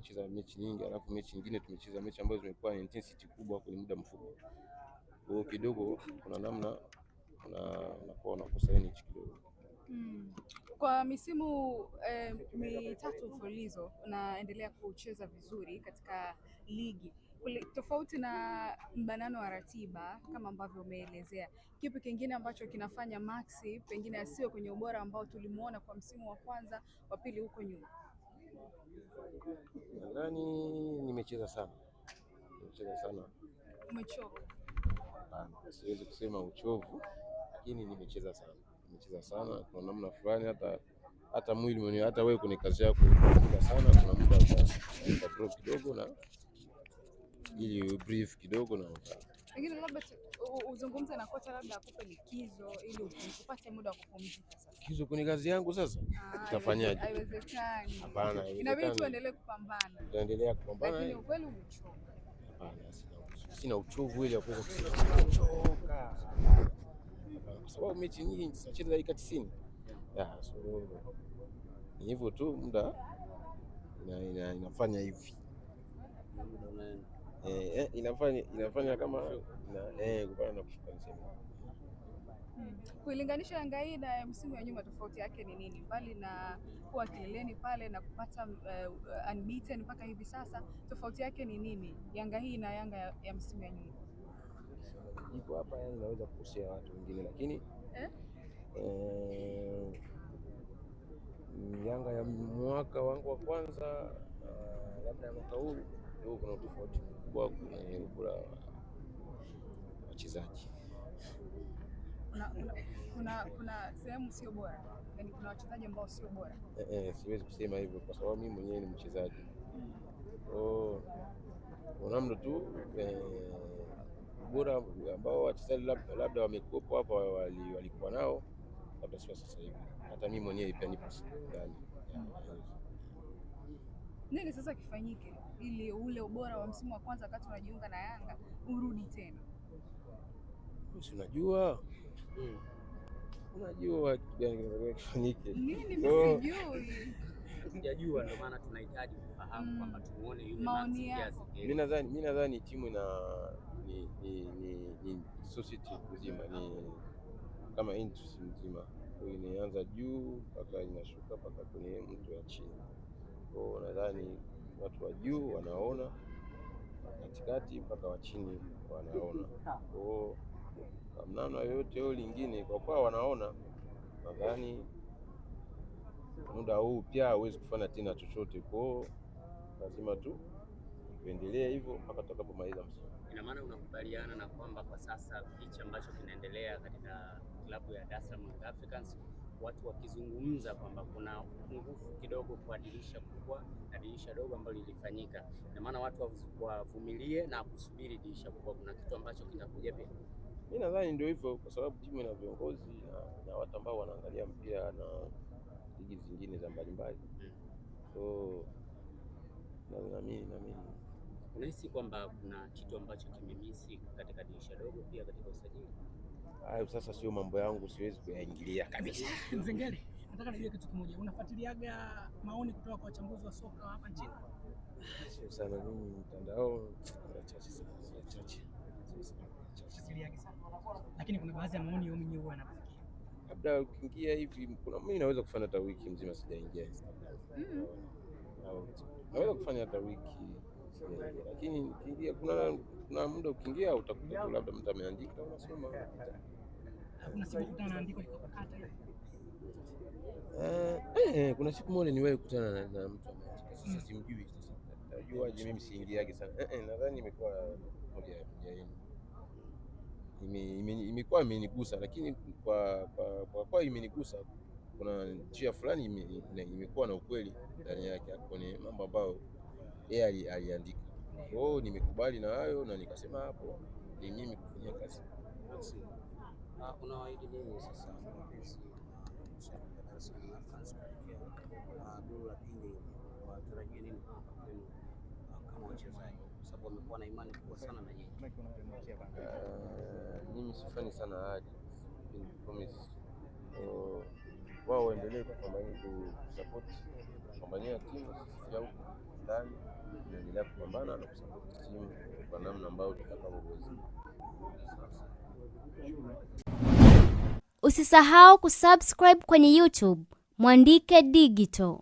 tumecheza mechi nyingi, alafu mechi nyingine tumecheza mechi ambazo zimekuwa intensity kubwa kwenye muda mfupi. Kwa hiyo kidogo kuna namna unakuwa unakosa energy kidogo. Kwa misimu mitatu mfululizo unaendelea kucheza vizuri katika ligi, tofauti na mbanano wa ratiba kama ambavyo umeelezea, kipi kingine ambacho kinafanya Maxi pengine asiwe kwenye ubora ambao tulimuona kwa msimu wa kwanza, wa pili huko nyuma? Nadhani nimecheza sana. Umechoka? Hapana, siwezi kusema uchovu, lakini nimecheza sana kwa namna fulani, hata mwili mwenyewe, hata wewe kwenye kazi yako sana, kuna muda uta drop kidogo na ili brief kidogo na pengine labda uzungumze na kocha, labda akupe likizo ili upate muda wa kupumzika. Sasa likizo kwenye kazi yangu sasa utafanyaje? Haiwezekani. Hapana, inabidi tuendelee kupambana. Tuendelea kupambana. Lakini ukweli umechoka? Hapana, sina uchovu ile ya kuchoka, kwa sababu mechi nyingi zinacheza dakika 90. So ni hivyo tu, muda inafanya hivi, inafanya kama kupanda na kushuka. Kuilinganisha Yanga hii na msimu ya nyuma, tofauti yake ni nini? Mbali na kuwa kileleni pale na kupata unbeaten mpaka hivi sasa, tofauti yake ni nini Yanga hii na Yanga ya msimu ya nyuma? Ipo hapa, yani naweza kukosea watu wengine, lakini Yanga ya mwaka wangu wa kwanza labda ya mwaka huu ndio kuna tofauti kubwa kwenye ubora wa wachezaji. Kuna sehemu sio bora, yani kuna wachezaji ambao sio bora. Siwezi kusema hivyo kwa sababu mimi mwenyewe ni mchezaji. Namna tu bora ambao wachezaji labda wamekuwepo hapa walikuwa nao, labda sio sasa hivi. Hata mimi mwenyewe pia nipo ndani. Nini sasa kifanyike ili ule ubora wa msimu wa kwanza wakati unajiunga na Yanga urudi tena? Unajua kitu gani kinataka kifanyike? Mimi sijui. Sijajua, ndio maana tunahitaji kufahamu kwamba tuone yule maoni yako. Mimi nadhani timu ni society nzima, ni kama industry nzima, inaanza juu mpaka inashuka mpaka kwenye mtu wa chini. Kwa nadhani watu wa juu wanaona, katikati mpaka wa chini wanaona. Kwa namna yoyote hiyo lingine, kwa kuwa wanaona, nadhani muda huu pia hawezi kufanya tena chochote. Kwa lazima tu tuendelee hivyo mpaka tutakapomaliza msimu. Ina maana unakubaliana na kwamba kwa sasa hichi ambacho kinaendelea katika klabu ya Dar es Salaam Africans, watu wakizungumza kwamba kuna upungufu kidogo kwa dirisha kubwa na dirisha dogo ambalo lilifanyika, ina maana watu wavumilie na kusubiri dirisha kubwa, kuna kitu ambacho kinakuja pia? Mimi nadhani ndio hivyo, kwa sababu timu ina viongozi na watu ambao wanaangalia mpira na ligi zingine za mbalimbali. Naamini unahisi kwamba kuna kitu ambacho kimemisi katika dirisha dogo pia katika usajili? Hayo sasa sio mambo yangu, siwezi kuyaingilia kabisa. Mzengeli, nataka nijue kitu kimoja, unafuatiliaga maoni kutoka kwa wachambuzi wa soka hapa nchini? Sio sana, mimi mtandao chache sana. Lakini kuna baadhi ya maoni mimi huwa nafikia labda ukiingia hivi, kuna mimi naweza kufanya hata wiki mzima sijaingia Instagram. Naweza kufanya hata wiki sijaingia, lakini ukiingia, kuna muda ukiingia utakuta labda mtu ameandika unasoma. Kuna siku kukutana na andiko likakata. Kuna siku moja niwahi kukutana na mtu ameandika, sasa simjui, sasa najuaje? Mimi siingiaje sana. Nadhani imekuwa moja ya imekuwa imenigusa, lakini kwa imenigusa, kuna njia fulani imekuwa na ukweli ndani yake kwenye mambo ambayo yeye aliandika. Kwa hiyo nimekubali na hayo na nikasema hapo ni mimi kufanya kazi. Unawaahidi nini sasa duru la pili, watarajie nini kutoka kwenu kama wachezaji, kwa sababu wamekuwa na imani kubwa sana na nyinyi? Mimi sifanyi sana ahadi, promise. Wao waendelee kupambania timu ya huko ndani. tunaendelea kupambana na kusapoti timu kwa namna ambayo tutakavyoweza. Usisahau kusubscribe kwenye YouTube Mwandike Digital.